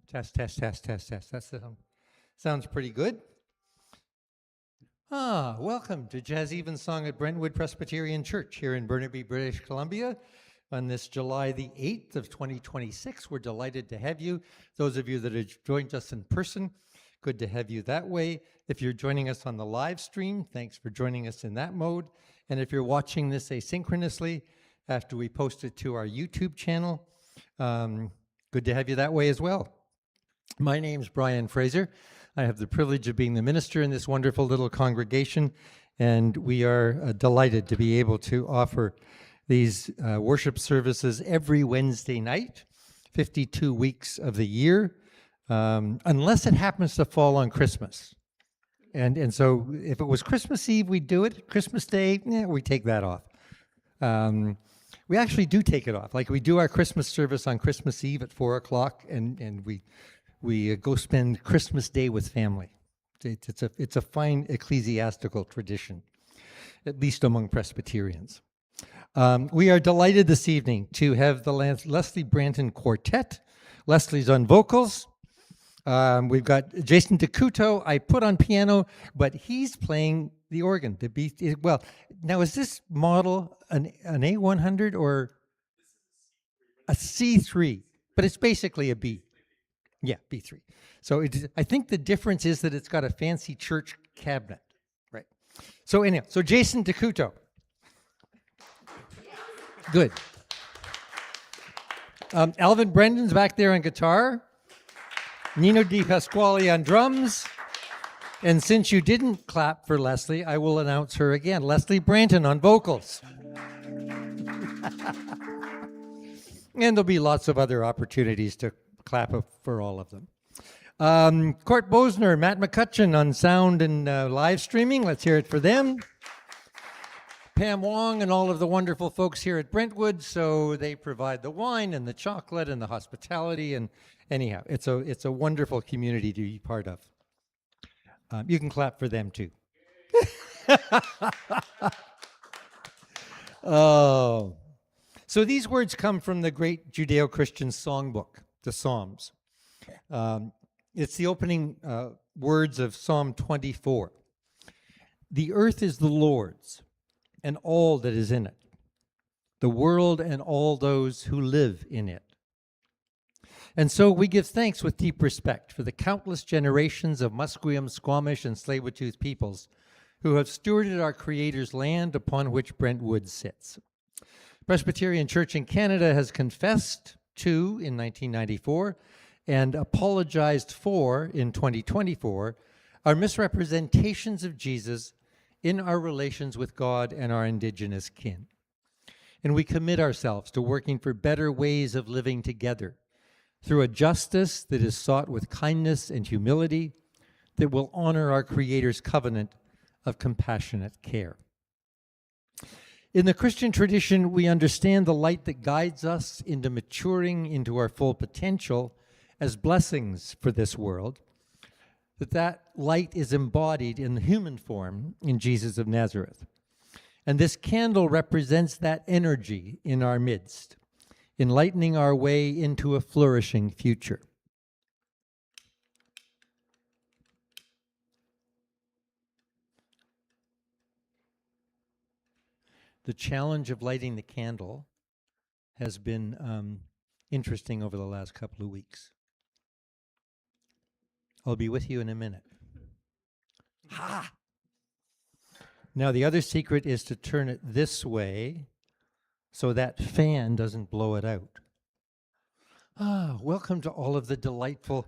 Test, test, test, test, test. That's the sounds pretty good. Welcome to Jazz Evensong at Brentwood Presbyterian Church here in Burnaby, British Columbia. On this July the 8th of 2026, we're delighted to have you. Those of you that have joined us in person, good to have you that way. If you're joining us on the live stream, thanks for joining us in that mode. And if you're watching this asynchronously after we post it to our YouTube channel, good to have you that way as well. My name's Brian Fraser. I have the privilege of being the minister in this wonderful little congregation, and we are delighted to be able to offer these worship services every Wednesday night, 52 weeks of the year, unless it happens to fall on Christmas. And so if it was Christmas Eve, we'd do it. Christmas Day, we take that off. We actually do take it off. Like we do our Christmas service on Christmas Eve at 4 o'clock, and we go spend Christmas Day with family. It's a fine ecclesiastical tradition, at least among Presbyterians. We are delighted this evening to have the Lesley Branton Quartet. Lesley's on vocals. We've got Jason DeCuto. I put on piano, but he's playing the organ. Well, now is this model an A100 or a C3? But it's basically a B. Yeah, B3. So I think the difference is that it's got a fancy church cabinet, right? So anyhow, so Jason DeCuto. Good. Alvin Brendan's back there on guitar. Nino Di Pasquale on drums. And since you didn't clap for Lesley, I will announce her again. Lesley Branton on vocals. And there'll be lots of other opportunities to clap for all of them. Court Bosner, Matt McCutcheon on sound and live streaming. Let's hear it for them. Pam Wong and all of the wonderful folks here at Brentwood. So they provide the wine and the chocolate and the hospitality. And anyhow, it's a wonderful community to be part of. You can clap for them too. Oh. So these words come from the great Judeo-Christian songbook, the Psalms. It's the opening words of Psalm 24. The earth is the Lord's, and all that is in it, the world and all those who live in it. And so we give thanks with deep respect for the countless generations of Musqueam, Squamish, and Tsleil-Waututh peoples who have stewarded our Creator's land upon which Brentwood sits. Presbyterian Church in Canada has confessed to, in 1994, and apologized for, in 2024, our misrepresentations of Jesus in our relations with God and our Indigenous kin. And we commit ourselves to working for better ways of living together through a justice that is sought with kindness and humility that will honor our Creator's covenant of compassionate care. In the Christian tradition, we understand the light that guides us into maturing into our full potential as blessings for this world, that light is embodied in the human form in Jesus of Nazareth. And this candle represents that energy in our midst, enlightening our way into a flourishing future. The challenge of lighting the candle has been interesting over the last couple of weeks. I'll be with you in a minute. Ha! Now, the other secret is to turn it this way so that fan doesn't blow it out. Welcome to all of the delightful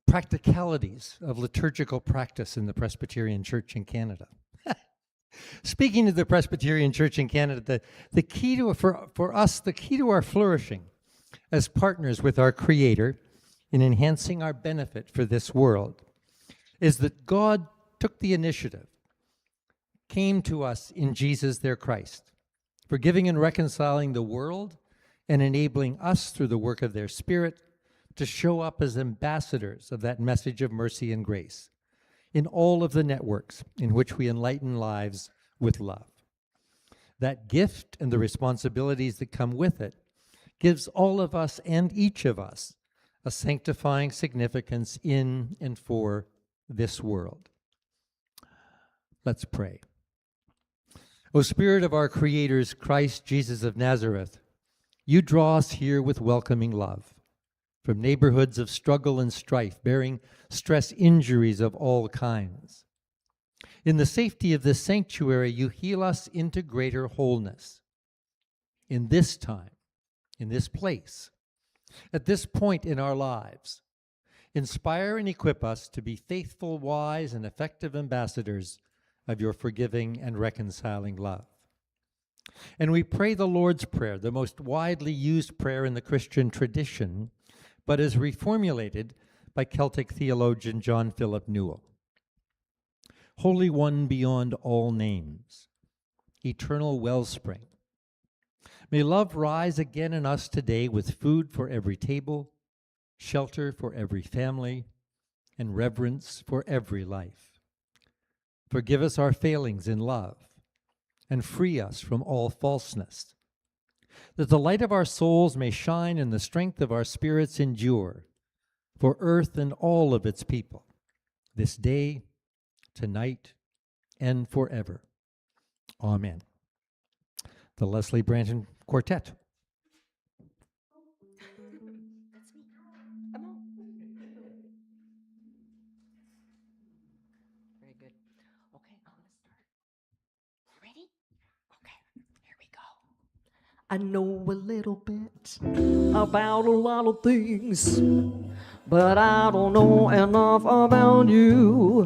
practicalities of liturgical practice in the Presbyterian Church in Canada. Speaking of the Presbyterian Church in Canada, the key to for us, the key to our flourishing as partners with our Creator in enhancing our benefit for this world is that God took the initiative, came to us in Jesus their Christ, forgiving and reconciling the world and enabling us through the work of their Spirit to show up as ambassadors of that message of mercy and grace in all of the networks in which we enlighten lives with love. That gift and the responsibilities that come with it gives all of us and each of us a sanctifying significance in and for this world. Let's pray. O Spirit of our Creator's Christ Jesus of Nazareth, you draw us here with welcoming love from neighborhoods of struggle and strife, bearing stress injuries of all kinds. In the safety of this sanctuary, you heal us into greater wholeness. In this time, in this place, at this point in our lives, inspire and equip us to be faithful, wise, and effective ambassadors of your forgiving and reconciling love. And we pray the Lord's Prayer, the most widely used prayer in the Christian tradition, but is reformulated by Celtic theologian John Philip Newell. Holy One beyond all names, eternal wellspring, may love rise again in us today with food for every table, shelter for every family, and reverence for every life. Forgive us our failings in love, and free us from all falseness, that the light of our souls may shine and the strength of our spirits endure for earth and all of its people, this day, tonight, and forever. Amen. The Lesley Branton Quartet. That's me. Come on. Very good. Okay, I'm going to start. You ready? Okay, here we go. I know a little bit about a lot of things, but I don't know enough about you.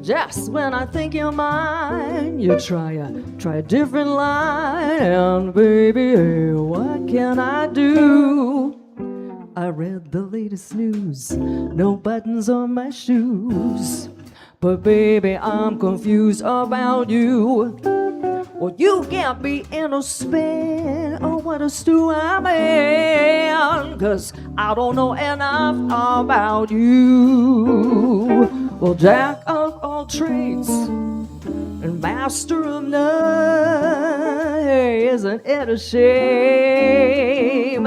Just when I think you're mine, you try a different line, and baby, what can I do? I read the latest news, no buttons on my shoes, but baby, I'm confused about you. Well, you can't be in a spin, oh, what a stew I'm in, 'cause I don't know enough about you. Well, jack of all trades and master of none, hey, isn't it a shame?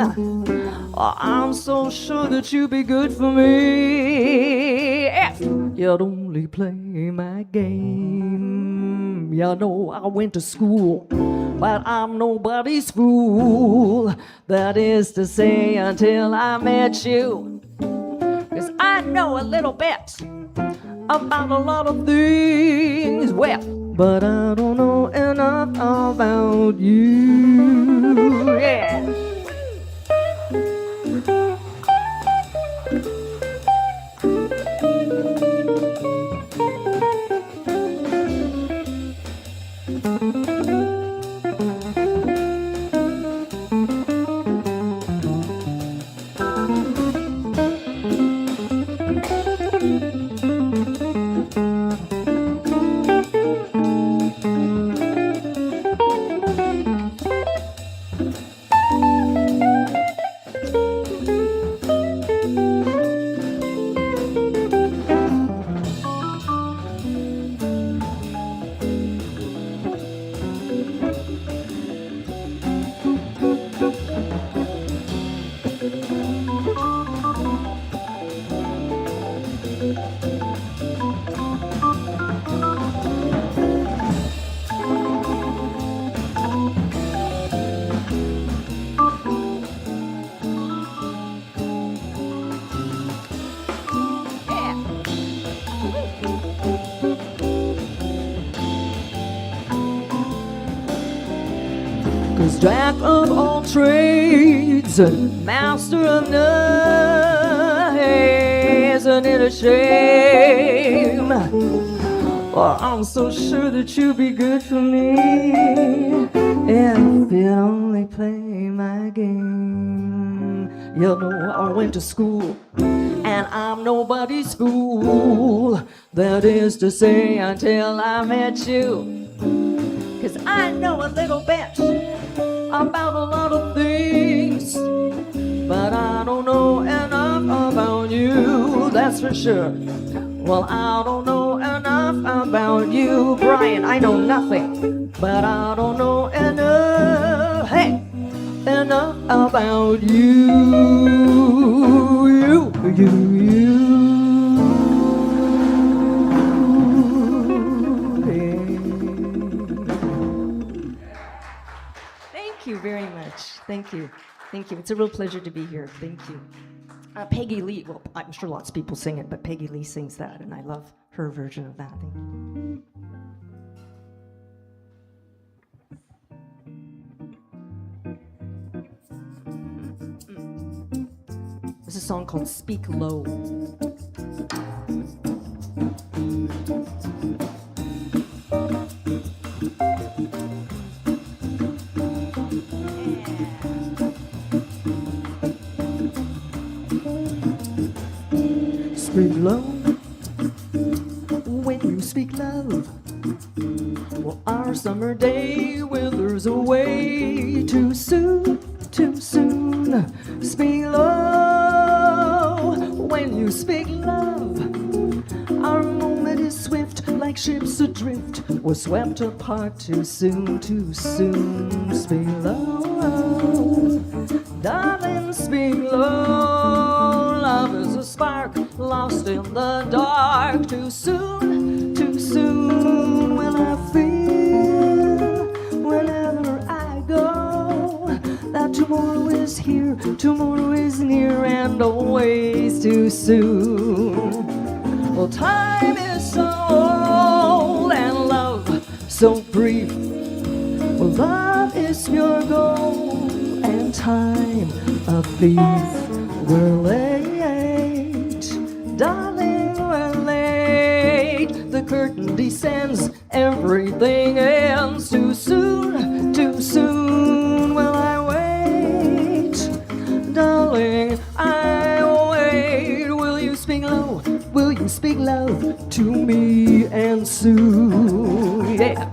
Oh, I'm so sure that you'd be good for me if you'd only play my game. You know I went to school, but I'm nobody's fool. That is to say, until I met you. 'Cause I know a little bit about a lot of things, well, but I don't know enough about you. Yeah. 'Cause jack of all trades and master of none, isn't it a shame? Well, I'm so sure that you'll be good for me if you only play my game. You know I went to school and I'm nobody's fool. That is to say, until I met you. 'Cause I know a little bit about a lot of things, but I don't know enough about you, that's for sure. Well, I don't know enough about you, Brian. I know nothing, but I don't know enough about you, you. Thank you very much. Thank you. Thank you. It's a real pleasure to be here. Thank you. Peggy Lee, well, I'm sure lots of people sing it, but Peggy Lee sings that, and I love her version of that. Thank you. This is a song called Speak Low. Speak low when you speak love. Well, our summer day withers away too soon, too soon. Speak low when you speak love. Our moment is swift, like ships adrift. We're swept apart too soon, too soon. Speak low, darling, speak low. Love is a spark lost in the dark. Too soon, too soon. Will I feel whenever I go that tomorrow is here, tomorrow is near, and always too soon. Well, time is so old and love so brief. Well, love is your goal and time a thief. We're late, darling, we're late. The curtain descends, everything ends. Too soon, too soon. Will I wait, darling, I wait. Will you speak low? Will you speak love to me and soon? Yeah.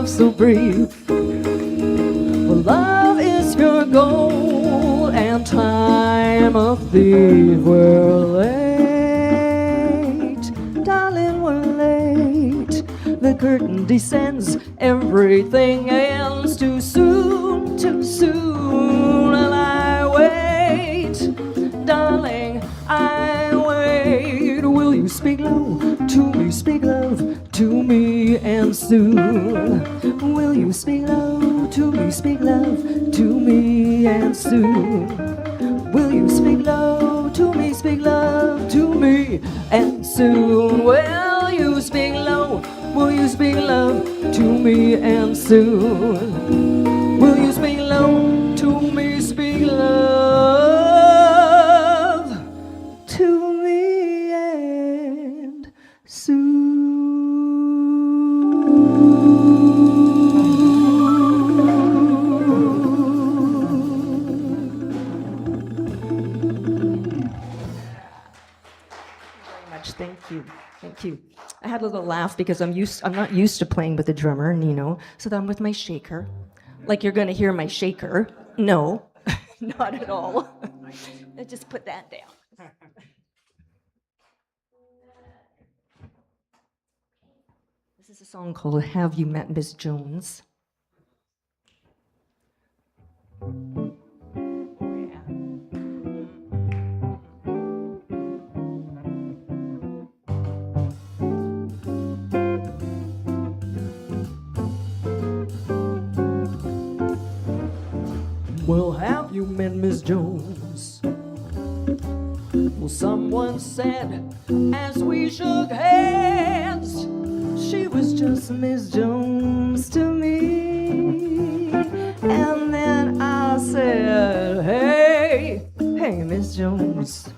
love so brief. Well, love is your goal, and time a thief. We're late, darling, we're late. The curtain descends, everything ends. Too soon, and I wait, darling, I wait. Will you speak low to me, speak love to me, and soon? Will you speak low to me, speak love to me, and soon? Will you speak low to me, speak love to me, and soon? Will you speak low? Will you speak love to me, and soon? Will you speak low to me, speak love to me, and soon? Thank you. Thank you. I had a little laugh because I'm not used to playing with the drummer, and so I'm with my shaker. Like you're gonna hear my shaker. No, not at all. I just put that down. This is a song called Have You Met Miss Jones? Well, have you met Miss Jones? Well, someone said as we shook hands, she was just Miss Jones to me. And then I said, hey, Miss Jones.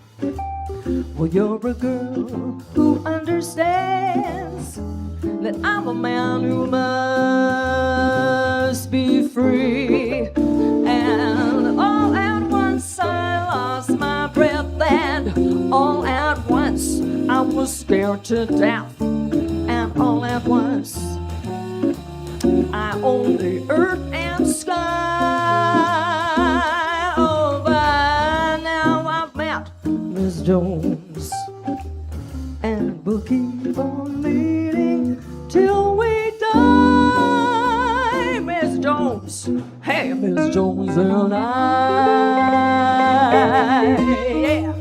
Well, you're a girl who understands that I'm a man who must be free. And all at once I lost my breath, and all at once I was scared to death, and all at once I owned the earth and sky. Oh, by now I've met Miss Jones, and we'll keep on meeting till we die. Miss Jones, hey, Miss Jones and I, yeah.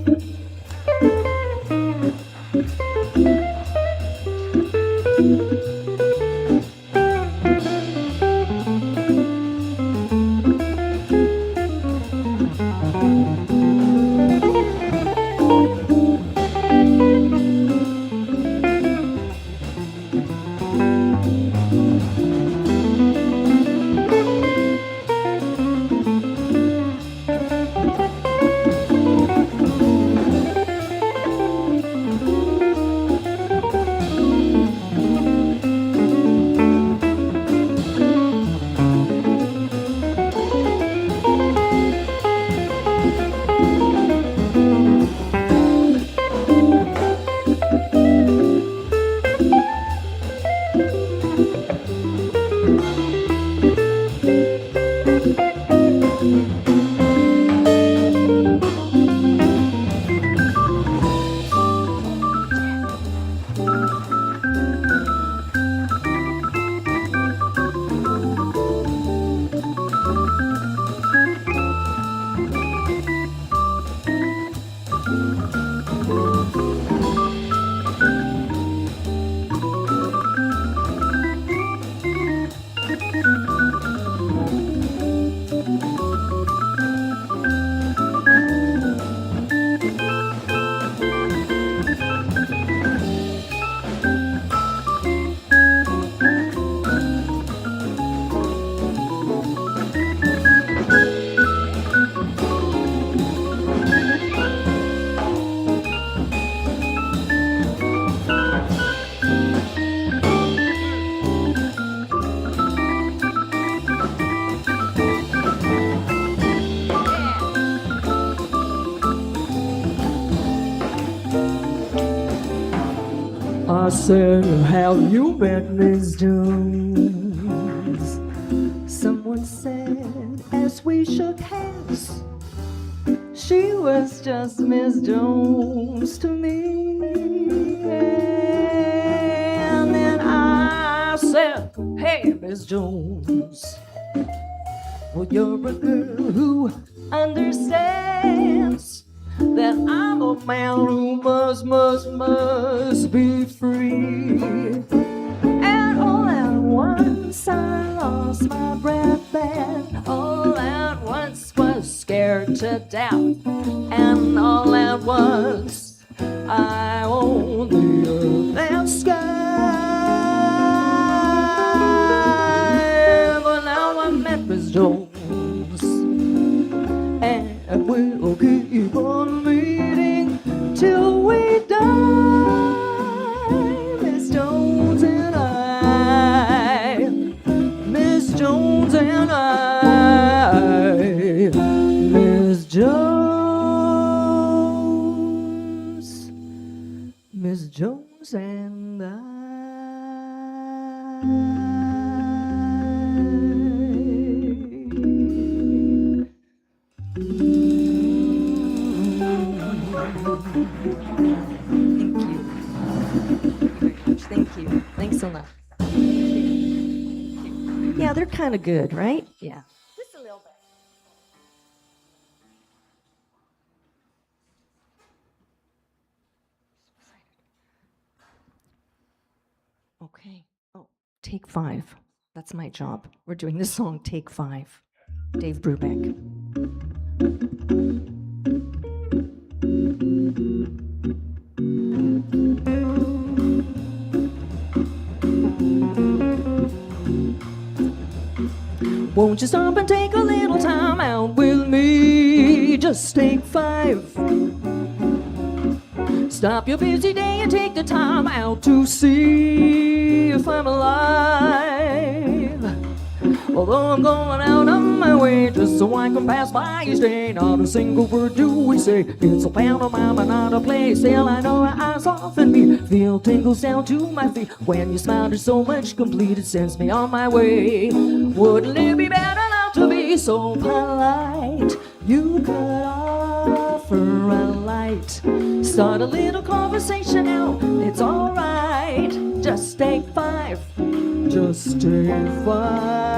I said, have you met Miss Jones? as we shook hands, she was just Miss Jones to me. And then I said, hey, Miss Jones, well, you're a girl who understands that I'm a man who must be free. And all at once I lost my breath, and all at once was scared to death, and all at once I owned the earth and sky. But now I met Miss Jones, and we'll keep on meeting till we die. Miss Jones and I, Miss Jones and I, Miss Jones, Miss Jones and I. Thank you. Thanks a lot. Yeah, they're kind of good, right? Yeah. Just a little bit. Okay. Oh, take 5. That's my job. We're doing this song, Take 5. Dave Brubeck. Won't you stop and take a little time out with me? Just take 5. Stop your busy day and take the time out to see if I'm alive. Although I'm going out of my way just so I can pass by each day, not a single word do we say. It's a pantomime and not a play. Still I know our eyes often meet. Feel tingles down to my feet. When you smile there's so much complete, it sends me on my way. Wouldn't it be better not to be so polite? You could offer a light, start a little conversation out. It's alright. Just take 5. Just take 5.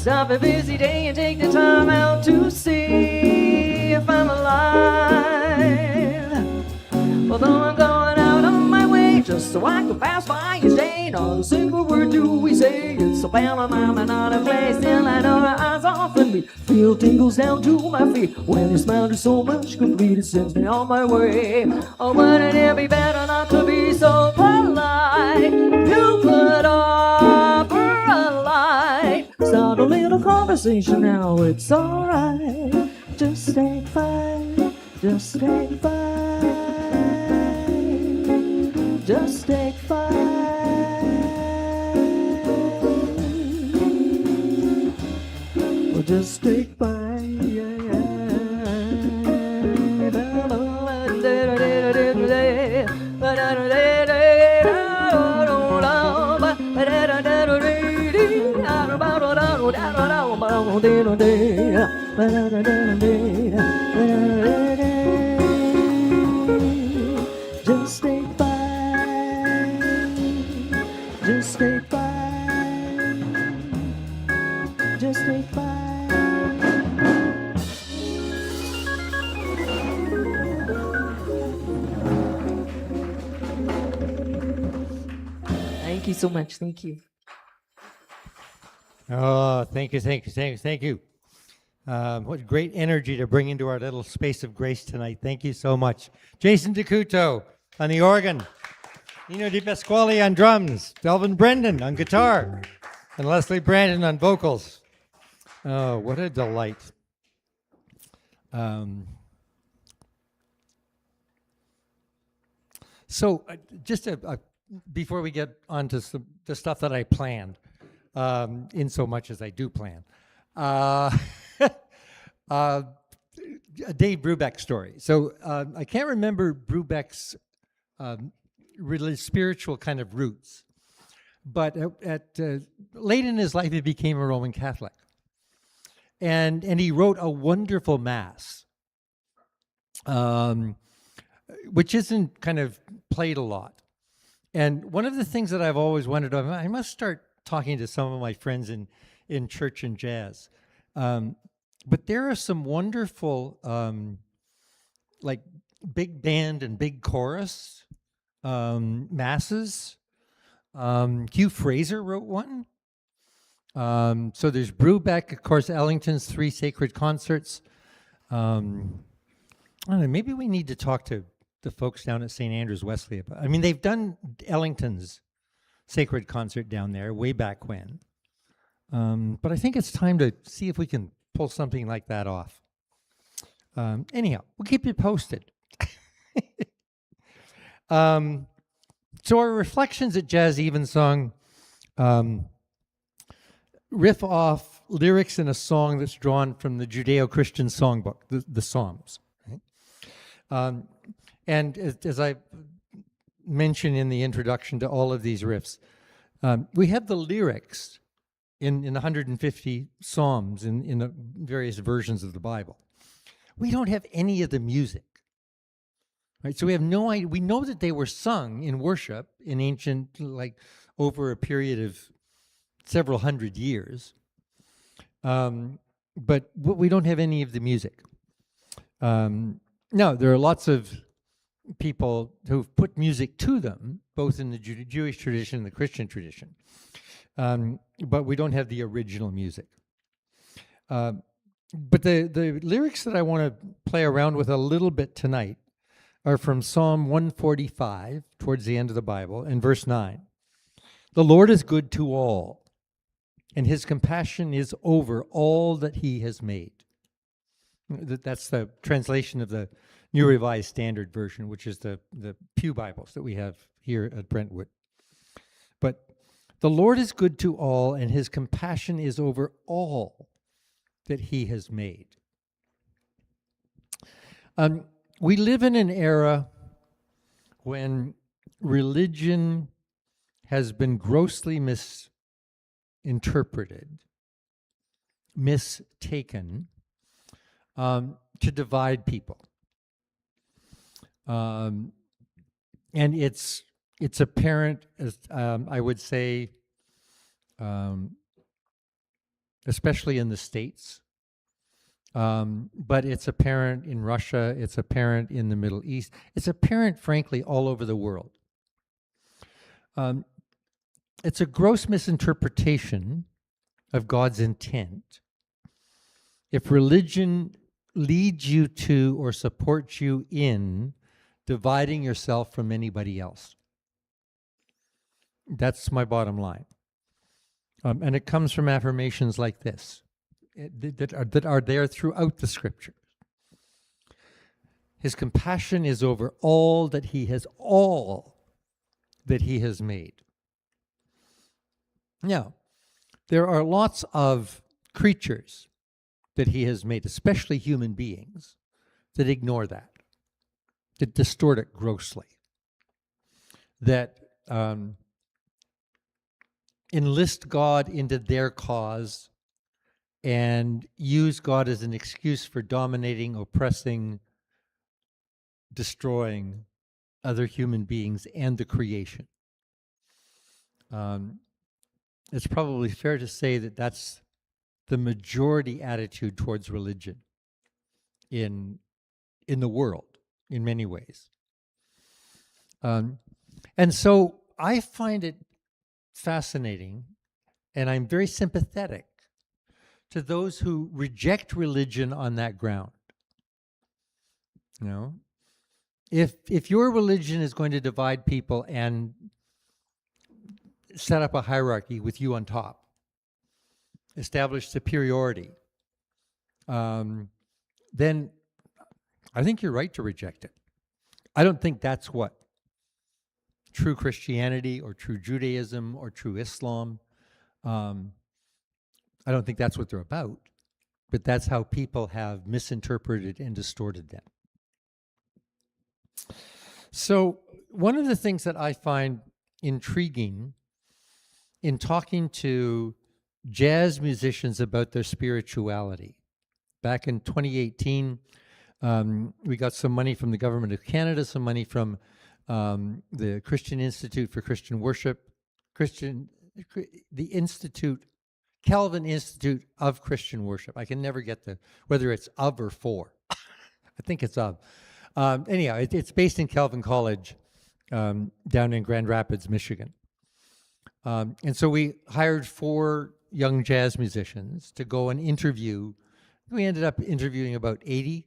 Stop a busy day and take the time out to see if I'm alive. Although I'm going out on my way just so I can pass by each day, not a single word do we say. It's a pantomime and not a play. Still I know her eyes often meet. Feel tingles down to my feet when your smile is so much complete. It sends me on my way. Oh, wouldn't it be better not to be so polite? You could offer a light. Start a little conversation now. It's alright. Just take five. Just take five. Just take five. Well, just take five. Just take five. Just take five. Just take five. Thank you so much. Thank you. Oh, thank you, thank you, thank you, thank you. What great energy to bring into our little space of grace tonight. Thank you so much. Jason DeCuto on the organ, Nino Di Pasquale on drums, Delvin Brendan on guitar, and Lesley Branton on vocals. Oh, what a delight. So just before we get on to the stuff that I planned, in so much as I do plan, a Dave Brubeck story. So I can't remember Brubeck's really spiritual kind of roots, but late in his life he became a Roman Catholic, and he wrote a wonderful mass, which isn't kind of played a lot. And one of the things that I've always wondered, I must start talking to some of my friends in church and jazz. But there are some wonderful, like big band and big chorus masses. Hugh Fraser wrote one. So there's Brubeck, of course, Ellington's 3 sacred concerts. I don't know, maybe we need to talk to the folks down at St. Andrews Wesley about. I mean, they've done Ellington's sacred concert down there way back when. But I think it's time to see if we can pull something like that off. Anyhow, we'll keep you posted. So our reflections at Jazz Evensong riff off lyrics in a song that's drawn from the Judeo-Christian songbook, the Psalms. Right? And as I mentioned in the introduction to all of these riffs, we have the lyrics in 150 Psalms in the various versions of the Bible. We don't have any of the music. Right? So we have no idea. We know that they were sung in worship in ancient, like over a period of several hundred years. But we don't have any of the music. No, there are lots of people who've put music to them, both in the Jewish tradition and the Christian tradition. But we don't have the original music. But the lyrics that I want to play around with a little bit tonight are from Psalm 145, towards the end of the Bible, and verse 9. The Lord is good to all, and his compassion is over all that he has made. That's the translation of the New Revised Standard Version, which is the Pew Bibles that we have here at Brentwood. But the Lord is good to all, and his compassion is over all that he has made. We live in an era when religion has been grossly misinterpreted, mistaken, to divide people. And it's apparent, as I would say, especially in the States. But it's apparent in Russia, it's apparent in the Middle East, it's apparent, frankly, all over the world. It's a gross misinterpretation of God's intent if religion leads you to or supports you in dividing yourself from anybody else. That's my bottom line. And it comes from affirmations like this that are there throughout the scriptures. His compassion is over all that he has made. Now, there are lots of creatures that he has made, especially human beings, that ignore that distort it grossly, that enlist God into their cause and use God as an excuse for dominating, oppressing, destroying other human beings and the creation. It's probably fair to say that that's the majority attitude towards religion in the world, in many ways. And so I find it fascinating, and I'm very sympathetic to those who reject religion on that ground. You know, if your religion is going to divide people and set up a hierarchy with you on top, establish superiority, then I think you're right to reject it. I don't think that's what true Christianity or true Judaism or true Islam, I don't think that's what they're about, but that's how people have misinterpreted and distorted them. So one of the things that I find intriguing in talking to jazz musicians about their spirituality, back in 2018, we got some money from the government of Canada, some money from the Christian Institute for Christian Worship, Calvin Institute of Christian Worship. I can never get whether it's of or for. I think it's of. Anyhow, it's based in Calvin College down in Grand Rapids, Michigan. And so we hired 4 young jazz musicians to go and interview. We ended up interviewing about 80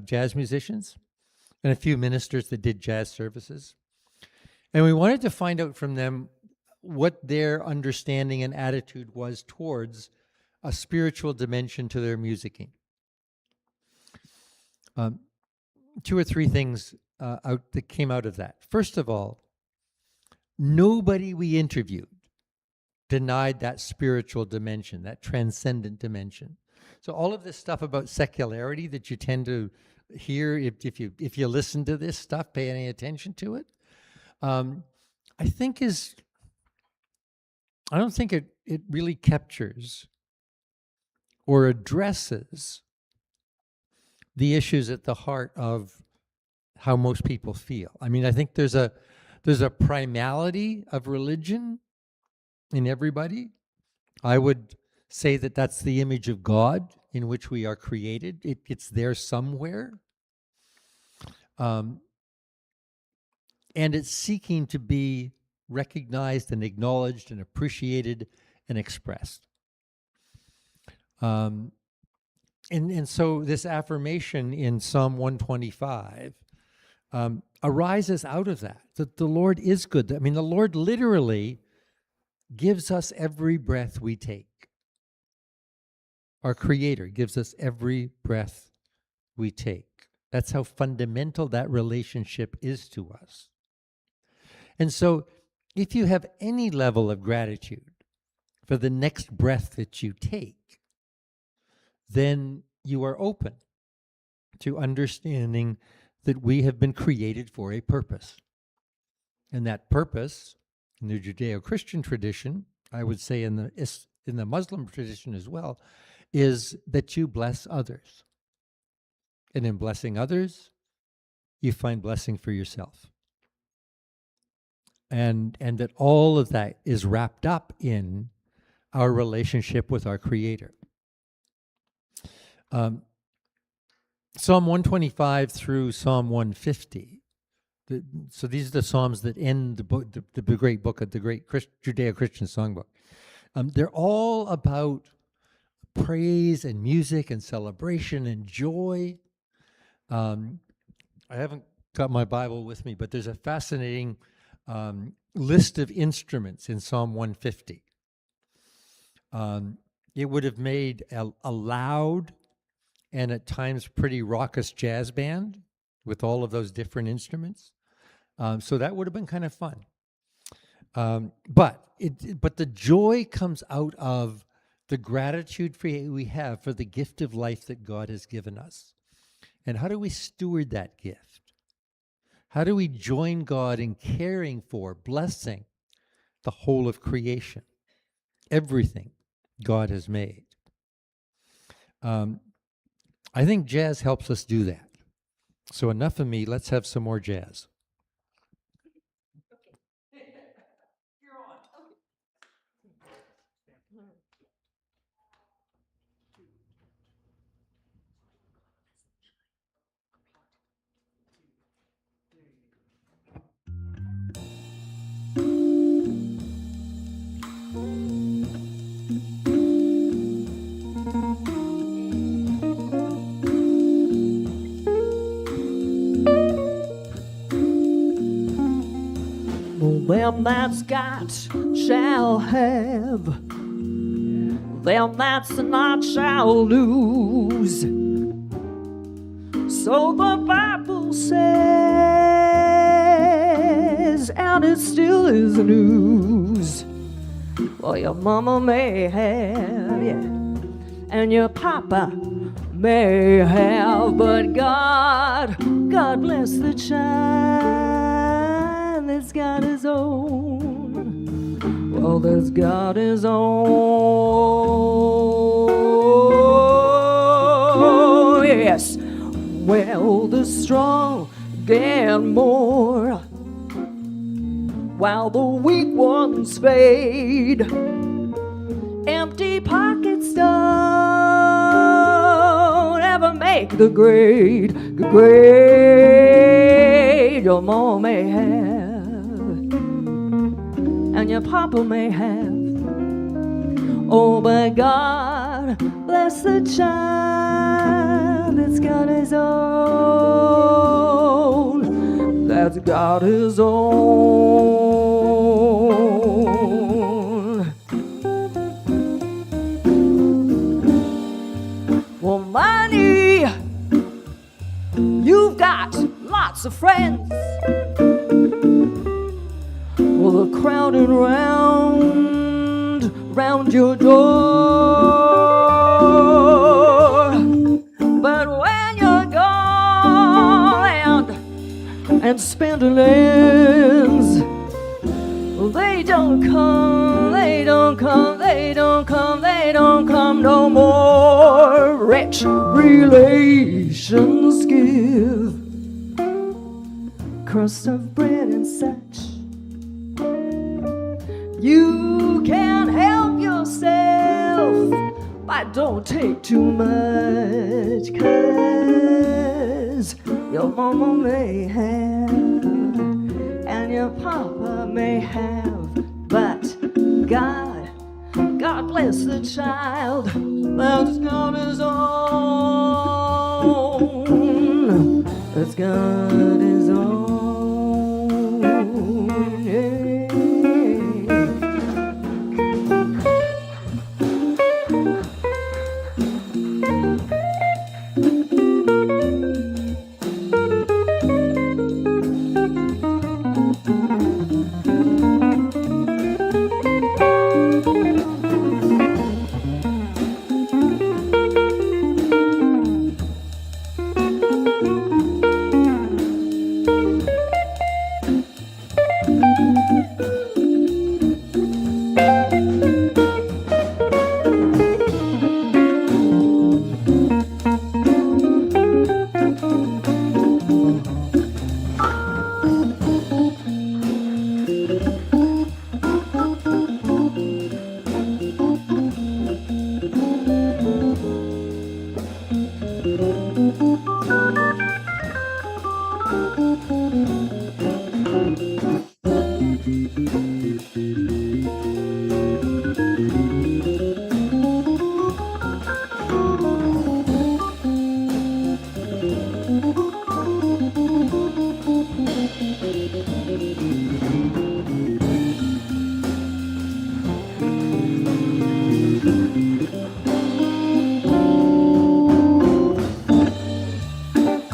jazz musicians and a few ministers that did jazz services. And we wanted to find out from them what their understanding and attitude was towards a spiritual dimension to their musicking. 2 or 3 things that came out of that. First of all, nobody we interviewed denied that spiritual dimension, that transcendent dimension. So all of this stuff about secularity that you tend to hear if you listen to this stuff, pay any attention to it, I don't think it really captures or addresses the issues at the heart of how most people feel. I mean, I think there's a primality of religion in everybody. I would say that that's the image of God in which we are created. It's there somewhere. And it's seeking to be recognized and acknowledged and appreciated and expressed. And so this affirmation in Psalm 125 arises out of that the Lord is good. I mean, the Lord literally gives us every breath we take. Our Creator gives us every breath we take. That's how fundamental that relationship is to us. And so if you have any level of gratitude for the next breath that you take, then you are open to understanding that we have been created for a purpose. And that purpose, in the Judeo-Christian tradition, I would say in the Muslim tradition as well, is that you bless others. And in blessing others, you find blessing for yourself. And that all of that is wrapped up in our relationship with our Creator. Psalm 125 through Psalm 150. So these are the Psalms that end the book, the great book of the great Judeo-Christian songbook. They're all about praise and music and celebration and joy. I haven't got my Bible with me, but there's a fascinating list of instruments in Psalm 150. It would have made a loud and at times pretty raucous jazz band with all of those different instruments. So that would have been kind of fun. But the joy comes out of the gratitude we have for the gift of life that God has given us. And how do we steward that gift? How do we join God in caring for, blessing the whole of creation, everything God has made? I think jazz helps us do that. So enough of me, let's have some more jazz. Them that's got shall have, them that's not shall lose. So the Bible says, and it still is news. Well, your mama may have, yeah, and your papa may have, but God bless the child that's got his own. Well, that's got his own. Yes. Well, the strong get more, while the weak ones fade. Empty pockets don't ever make the grade. Your mom may have, and your papa may have. Oh, but God bless the child that's got his own. That's got his own. Well, money, you've got lots of friends. Well, they're crowding round your door. But when you're gone and spending ends, they don't come no more. Rich relations give crust of bread and such. You can't help yourself, but don't take too much, 'cause your mama may have and your papa may have, but God bless the child that's got his own. That's got his own. Yeah.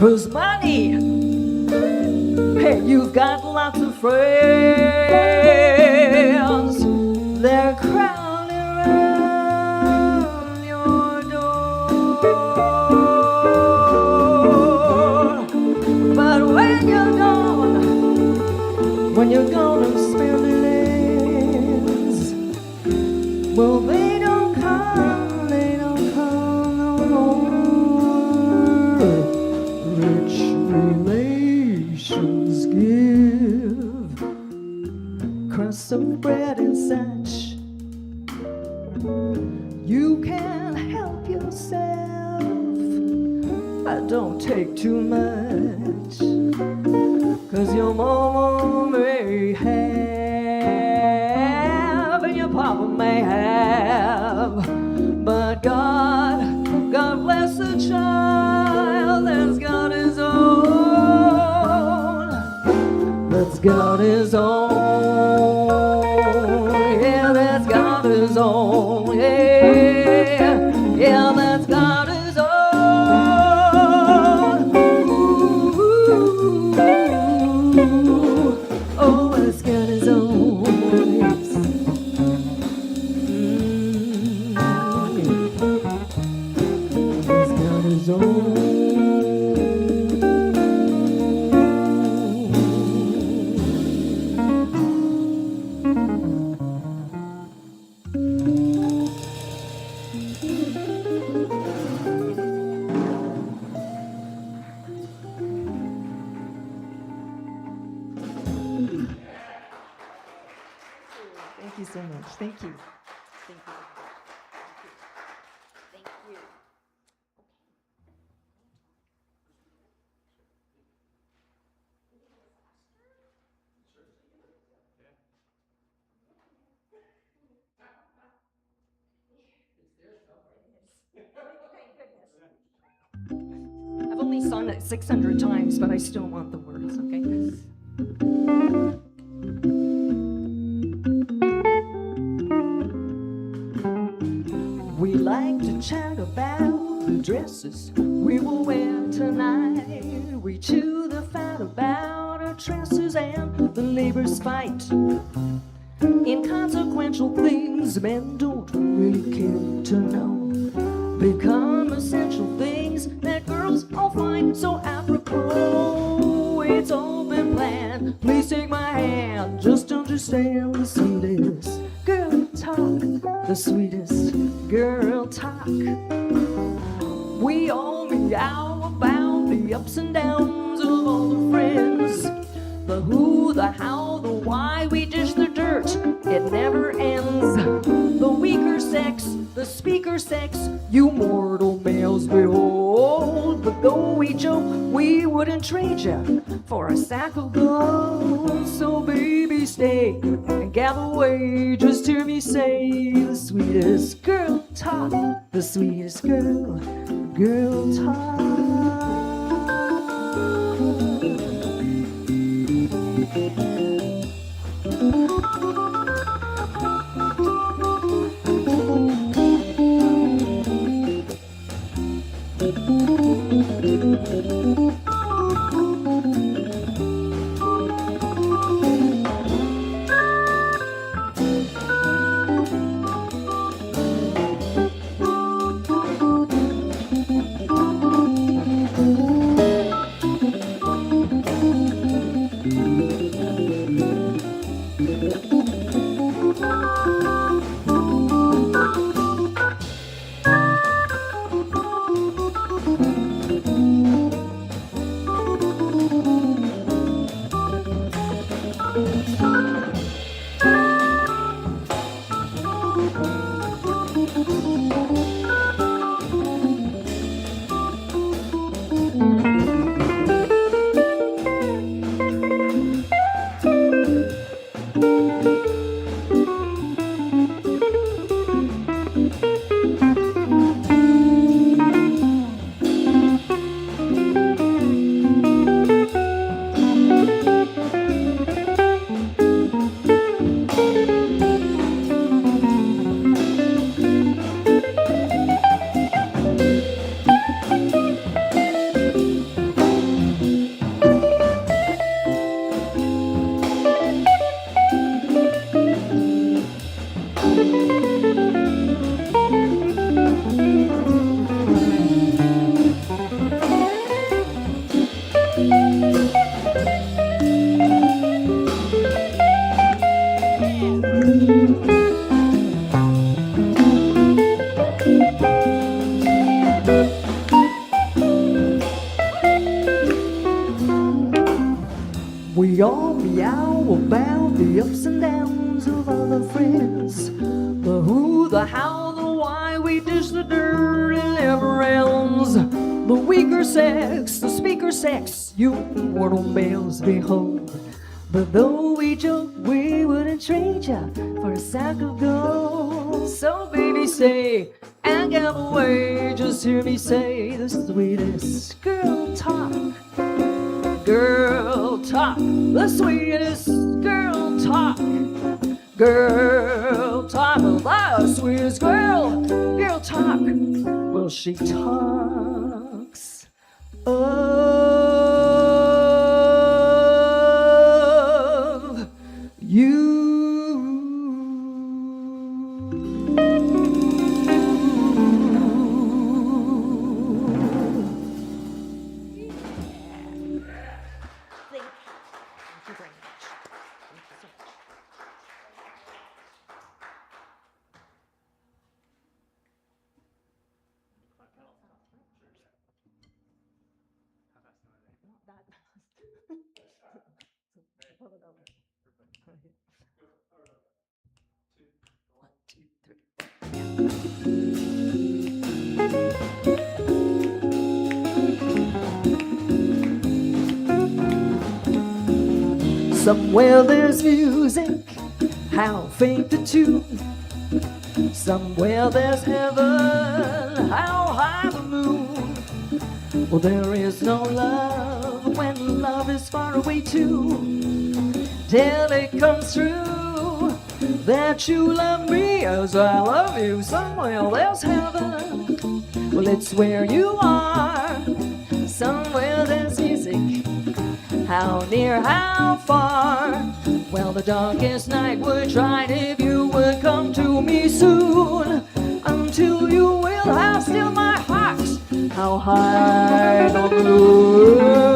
'Cause money, hey, you've got lots of friends. They're crowding around your door. But when you're gone and spare millions, well, they don't come no more. Rich relations give crust of bread and such. You can't help yourself. I don't take too much, 'cause your mama may have and your papa may have, but God bless the child that's got his own. That's got his own. Yeah, that's got his own. Yeah, yeah, that's got his own. Oh, it's got his own. It's got his own. Thank you so much. Thank you. Thank you. Thank you. I've only sung it 600 times, but I still want the words, okay? We like to chat about the dresses we will wear tonight. We chew the fat about our tresses and the neighbors fight. Inconsequential things men don't really care to know become essential things that girls all find so apropos. It's all been planned. Please take my hand. Just understand the sweetest girl talk. The sweetest girl talk. We all meow about the ups and downs of all the friends. The who, the how, the why. We dish the dirt. It never ends. The weaker sex, the speaker sex, you mortal males behold. But though we joke, we wouldn't trade you for a sack of gold. So baby, stay and gather way. Just hear me say the sweetest girl talk. The sweetest girl talk. the dirty liberals, the weaker sex, the speaker sex, you mortal males behold. But though we joke, we wouldn't trade ya for a sack of gold. So baby say, and give away, just hear me say the sweetest girl talk. Girl talk, the sweetest girl talk. Girl talk, the sweetest girl talk. Well, she talks of you. Somewhere there's music, how faint the tune. Somewhere there's heaven, how high the moon. Well, there is no love when love is far away too. Till it comes through that you love me as I love you. Somewhere there's heaven, well, it's where you are. Somewhere there's music, how near, how far. Well, the darkest night would try if you would come to me soon. Until you will have still my heart, how high the moon.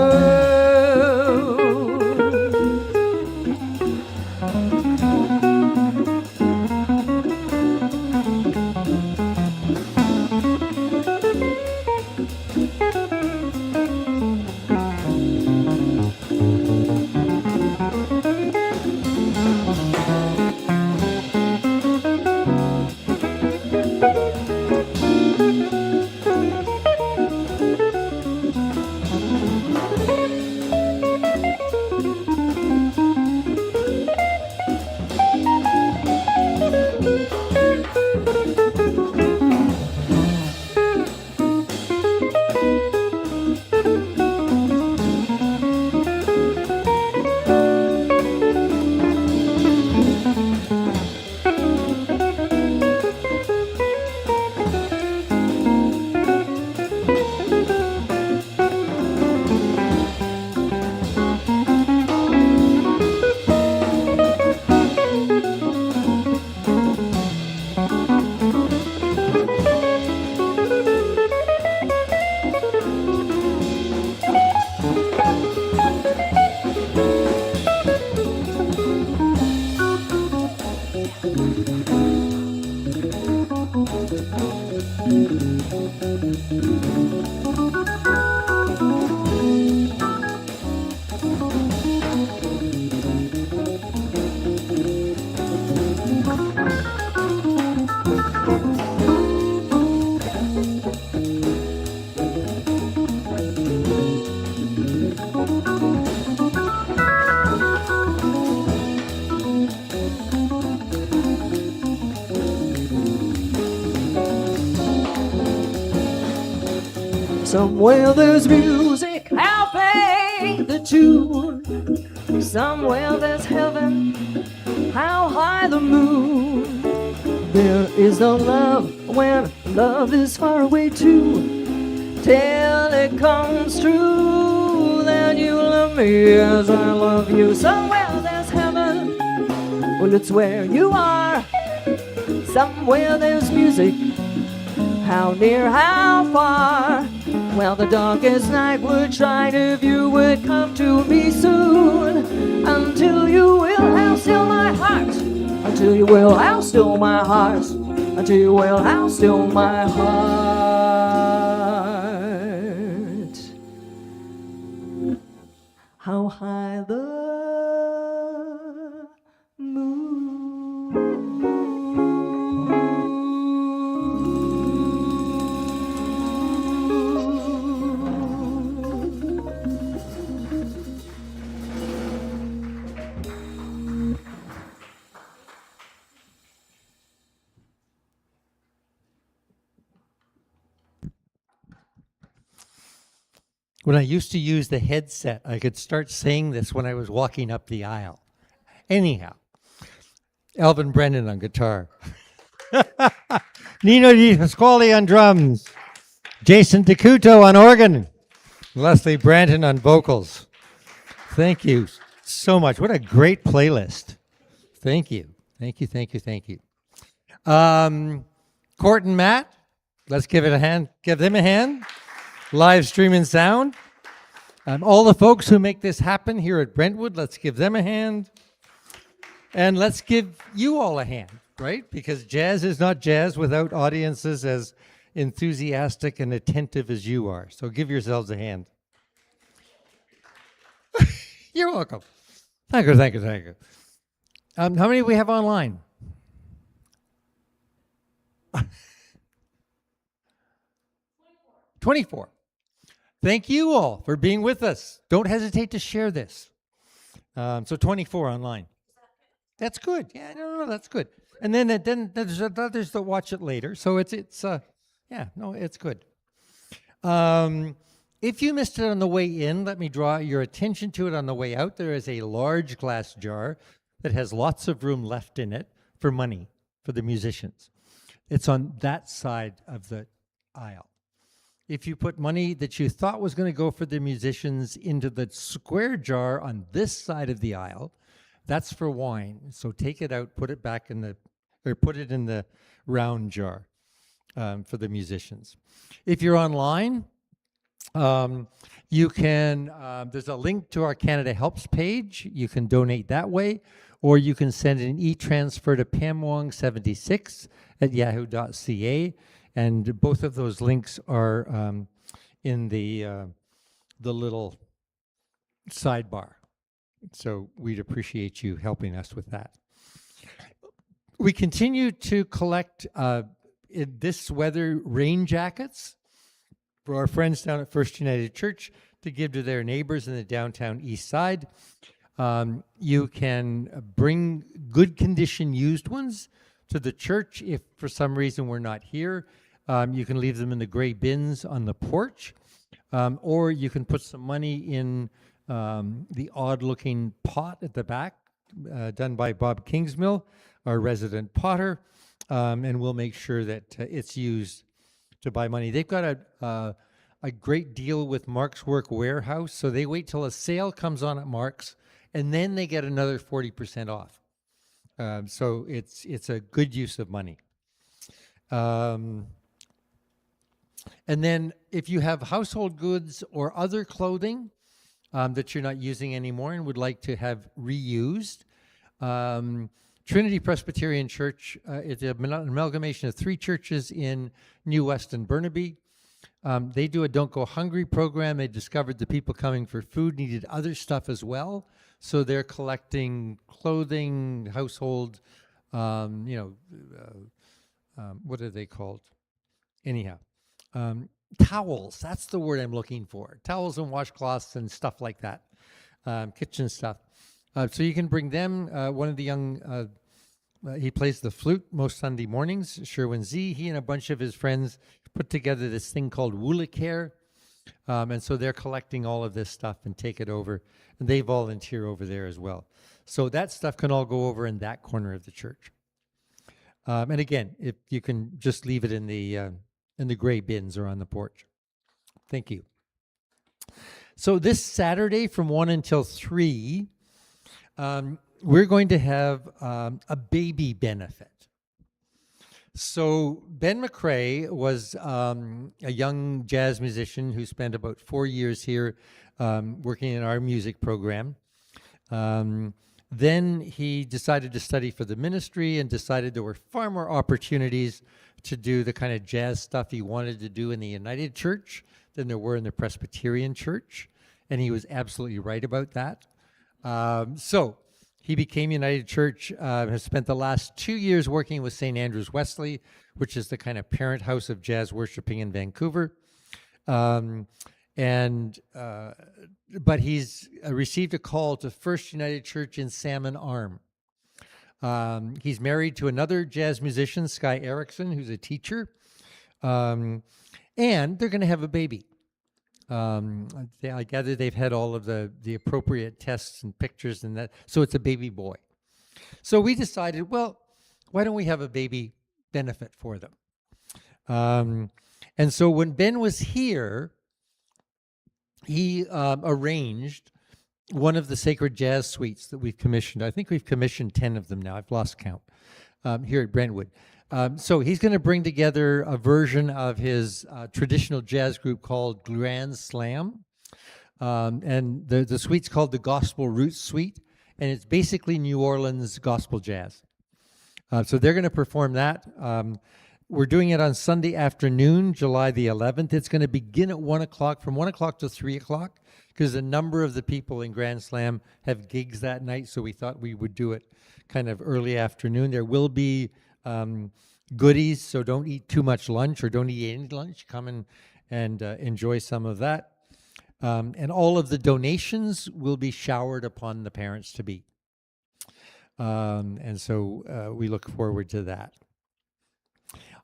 Somewhere there's music, how faint the tune. Somewhere there's heaven, how high the moon. There is no love when love is far away too. Till it comes true that you love me as I love you. Somewhere there's heaven, well, it's where you are. Somewhere there's music, how near, how far. Well, the darkest night would shine if you would come to me soon. Until you will have still my heart. Until you will have still my heart. Until you will have still my heart. How high the moon. When I used to use the headset, I could start saying this when I was walking up the aisle. Anyhow, Alvin Brennan on guitar. Nino Di Pasquale on drums. Jason DeCuto on organ. Lesley Branton on vocals. Thank you so much. What a great playlist. Thank you. Thank you, thank you, thank you. Court and Matt, let's give it a hand. Give them a hand. Live streaming sound. All the folks who make this happen here at Brentwood, let's give them a hand. And let's give you all a hand, right? Because jazz is not jazz without audiences as enthusiastic and attentive as you are. So give yourselves a hand. You're welcome. Thank you, thank you, thank you. How many do we have online? 24. Thank you all for being with us. Don't hesitate to share this. So 24 online. That's good. Yeah, no, that's good. And then there's others that watch it later. So it's good. If you missed it on the way in, let me draw your attention to it on the way out. There is a large glass jar that has lots of room left in it for money for the musicians. It's on that side of the aisle. If you put money that you thought was going to go for the musicians into the square jar on this side of the aisle, that's for wine. So take it out, put it back put it in the round jar for the musicians. If you're online, you can, there's a link to our Canada Helps page. You can donate that way, or you can send an e-transfer to pamwong76@yahoo.ca. And both of those links are in the little sidebar. So we'd appreciate you helping us with that. We continue to collect in this weather rain jackets for our friends down at First United Church to give to their neighbors in the downtown east side. You can bring good condition used ones to the church if for some reason we're not here. You can leave them in the gray bins on the porch, or you can put some money in the odd-looking pot at the back, done by Bob Kingsmill, our resident potter, and we'll make sure that it's used to buy money. They've got a great deal with Mark's Work Warehouse, so they wait till a sale comes on at Mark's, and then they get another 40% off. So it's a good use of money. And then if you have household goods or other clothing that you're not using anymore and would like to have reused, Trinity Presbyterian Church is an amalgamation of 3 churches in New Weston, Burnaby. They do a Don't Go Hungry program. They discovered the people coming for food needed other stuff as well. So they're collecting clothing, household, what are they called? Anyhow, towels, that's the word I'm looking for. Towels and washcloths and stuff like that, kitchen stuff. So you can bring them. One of the young, he plays the flute most Sunday mornings, Sherwin Z. He and a bunch of his friends put together this thing called Woolacare. And so they're collecting all of this stuff and take it over. And they volunteer over there as well. So that stuff can all go over in that corner of the church. And again, if you can just leave it in the gray bins or on the porch. Thank you. So this Saturday from 1 until 3, we're going to have a baby benefit. So Ben McCrae was a young jazz musician who spent about 4 years here working in our music program. Then he decided to study for the ministry and decided there were far more opportunities to do the kind of jazz stuff he wanted to do in the United Church than there were in the Presbyterian Church. And he was absolutely right about that. So he became United Church, has spent the last 2 years working with St. Andrew's Wesley, which is the kind of parent house of jazz worshiping in Vancouver. But he's received a call to First United Church in Salmon Arm. He's married to another jazz musician, Sky Erickson, who's a teacher. And they're going to have a baby. I gather they've had all of the appropriate tests and pictures and that. So it's a baby boy. So we decided, well, why don't we have a baby benefit for them? And so when Ben was here, he arranged one of the sacred jazz suites that we've commissioned. I think we've commissioned 10 of them now. I've lost count here at Brentwood. So he's going to bring together a version of his traditional jazz group called Grand Slam. And the suite's called the Gospel Roots Suite. And it's basically New Orleans gospel jazz. So they're going to perform that. We're doing it on Sunday afternoon, July the 11th. It's going to begin at 1 o'clock, from 1 o'clock to 3 o'clock, because a number of the people in Grand Slam have gigs that night, so we thought we would do it kind of early afternoon. There will be goodies, so don't eat too much lunch or don't eat any lunch. Come and enjoy some of that. And all of the donations will be showered upon the parents-to-be. And so we look forward to that.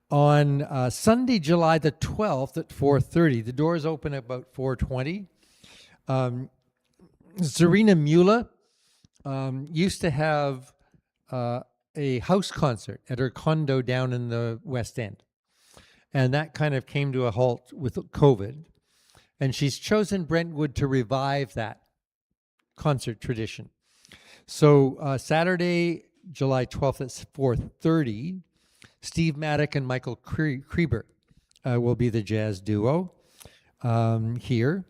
On Sunday, July the 12th at 4:30, the doors open at about 4:20. Zarina Mula used to have a house concert at her condo down in the West End. And that kind of came to a halt with COVID. And she's chosen Brentwood to revive that concert tradition. So Saturday, July 12th at 4:30, Steve Maddock and Michael Krieber will be the jazz duo here.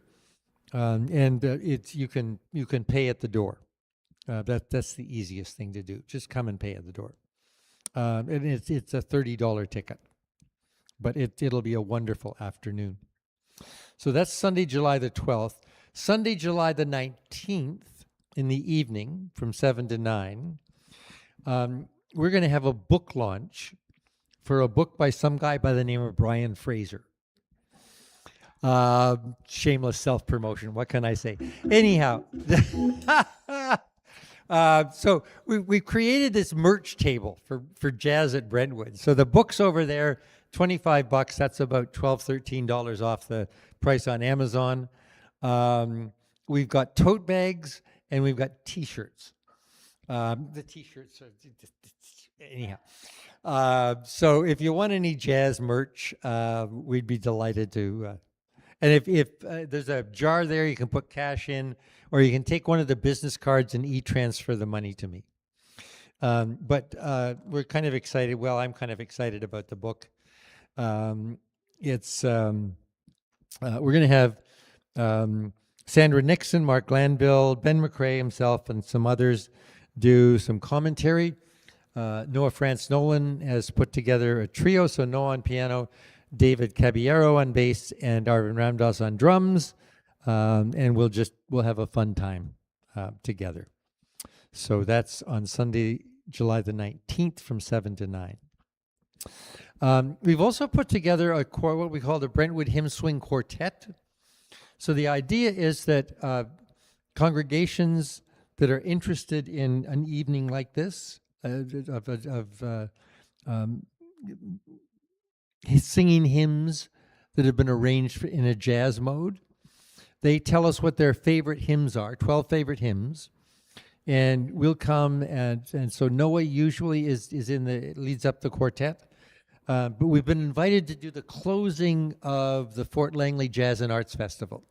And it's you can pay at the door. That's the easiest thing to do. Just come and pay at the door. And it's a $30 ticket. But it'll be a wonderful afternoon. So that's Sunday, July the 12th. Sunday, July the 19th in the evening from 7 to 9, we're going to have a book launch for a book by some guy by the name of Brian Fraser. Shameless self-promotion. What can I say? Anyhow, so we created this merch table for jazz at Brentwood. So the book's over there, $25. That's about $12, $13 off the price on Amazon. We've got tote bags and we've got T-shirts. The T-shirts are anyhow. So if you want any jazz merch, we'd be delighted to. And if there's a jar there, you can put cash in, or you can take one of the business cards and e-transfer the money to me. But we're kind of excited. Well, I'm kind of excited about the book. We're going to have Sandra Nixon, Mark Glanville, Ben McRae himself, and some others do some commentary. Noah France Nolan has put together a trio, so Noah on piano, David Caballero on bass, and Arvin Ramdas on drums, and we'll have a fun time together. So that's on Sunday, July the 19th from 7 to 9. We've also put together what we call the Brentwood Hymn Swing Quartet. So the idea is that congregations that are interested in an evening like this, singing hymns that have been arranged in a jazz mode, they tell us what their favorite hymns are, 12 favorite hymns, and we'll come and so Noah usually leads up the quartet. But we've been invited to do the closing of the Fort Langley Jazz and Arts Festival.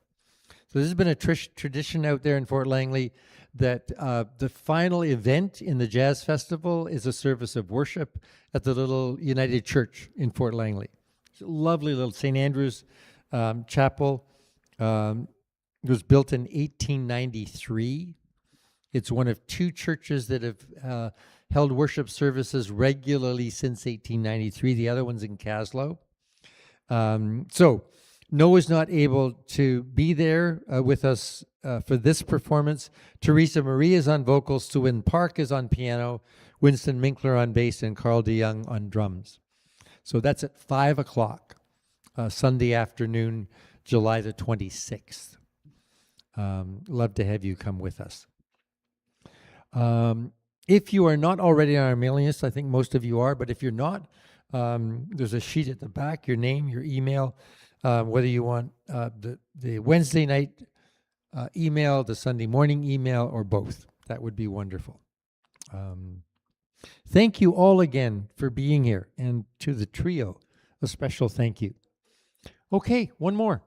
So this has been a tradition out there in Fort Langley that the final event in the Jazz Festival is a service of worship at the little United Church in Fort Langley. It's a lovely little St. Andrew's chapel. It was built in 1893. It's one of two churches that have held worship services regularly since 1893. The other one's in Caslow. So Noah's not able to be there with us for this performance. Teresa Marie is on vocals, Suwin Park is on piano, Winston Minkler on bass, and Carl DeYoung on drums. So that's at 5 o'clock, Sunday afternoon, July the 26th. Love to have you come with us. If you are not already on our mailing list, I think most of you are, but if you're not, there's a sheet at the back, your name, your email. whether you want the Wednesday night email, the Sunday morning email, or both. That would be wonderful. Thank you all again for being here, and to the trio, a special thank you. Okay, one more.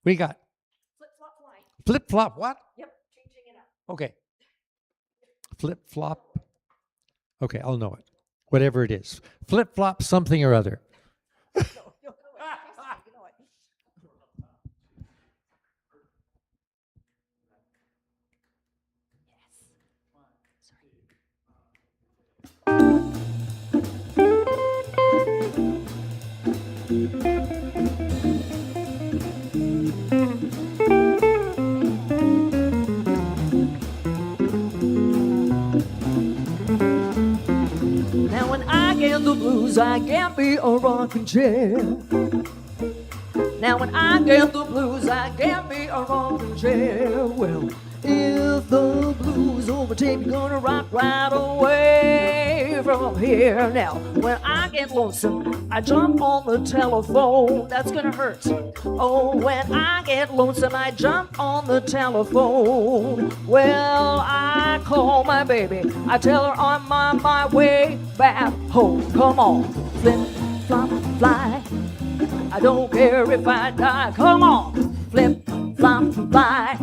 What do you got? Flip-flop fly. Flip-flop what? Yep, changing it up. Okay. Flip-flop. Okay, I'll know it. Whatever it is. Flip-flop something or other. No, you know it. Now when I get the blues, I get me a rocking chair. Now when I get the blues, I get me a rocking chair. Well, if the blues overtake me, gonna rock right away from here. Now when I get lonesome, I jump on the telephone. That's gonna hurt. Oh, when I get lonesome, I jump on the telephone. Well, I call my baby, I tell her I'm on my way back home. Come on, flip, flop, fly. I don't care if I die. Come on, flip, flop, fly.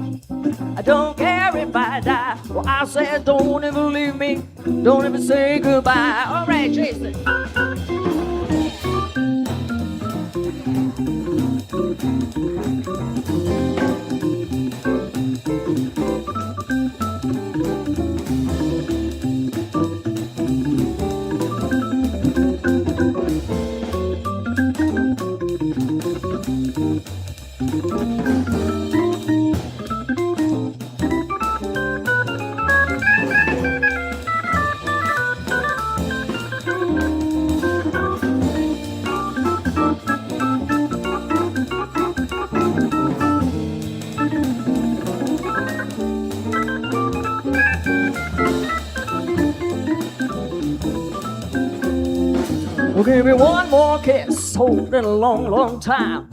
I don't care if I die. Well, I said don't ever leave me, don't ever say goodbye. All right, Jason. Well, give me one more kiss, hold it a long, long time.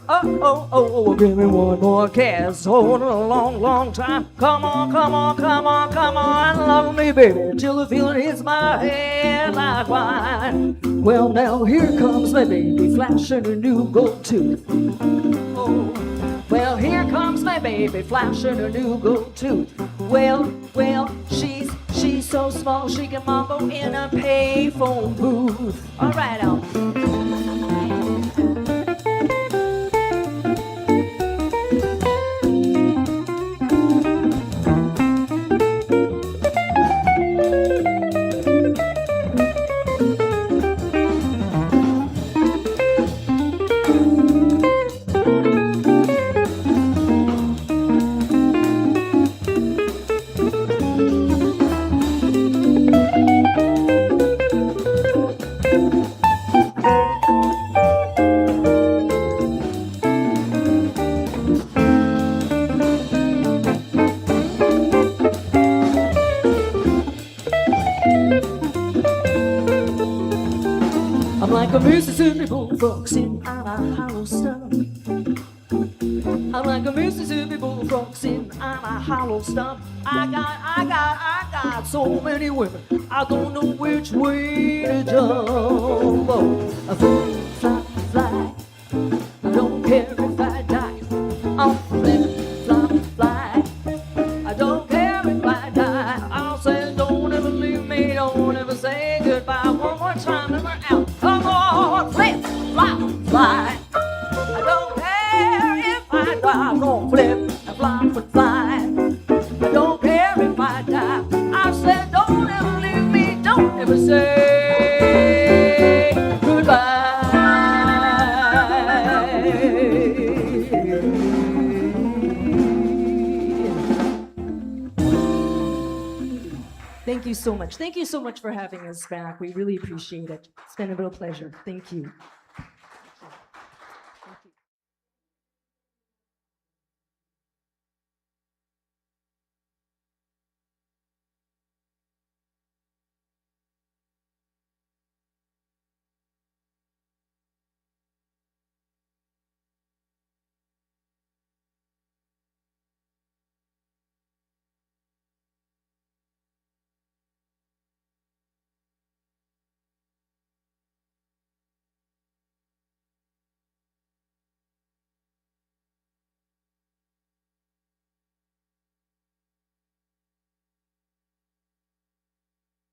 Oh, give me one more kiss, hold it a long, long time. Come on, come on, come on, come on, love me, baby, till the feeling hits my head like wine. Well, now here comes my baby, flashing a new gold tooth. Oh, well, here comes my baby, flashing a new gold tooth. Well, she's so small she can mambo in a payphone booth. All right, now. I'm like a Mississippi bullfrog sitting on a hollow stump. I'm like a Mississippi bullfrog sitting on a hollow stump. I got so many women, I don't know which way to jump. Oh, I flip, flop, fly. I don't care if I die. I'll flip, flop, fly. I don't care if I die. I'll say don't ever leave me, don't ever say goodbye. One more time and we're out. Come on, flip, flop, fly. I don't care if I die. I'm gonna flip, flop, and fly. I don't care if I die. I said don't ever leave me, don't ever say goodbye. Thank you so much. Thank you so much for having us back. We really appreciate it. It's been a real pleasure. Thank you.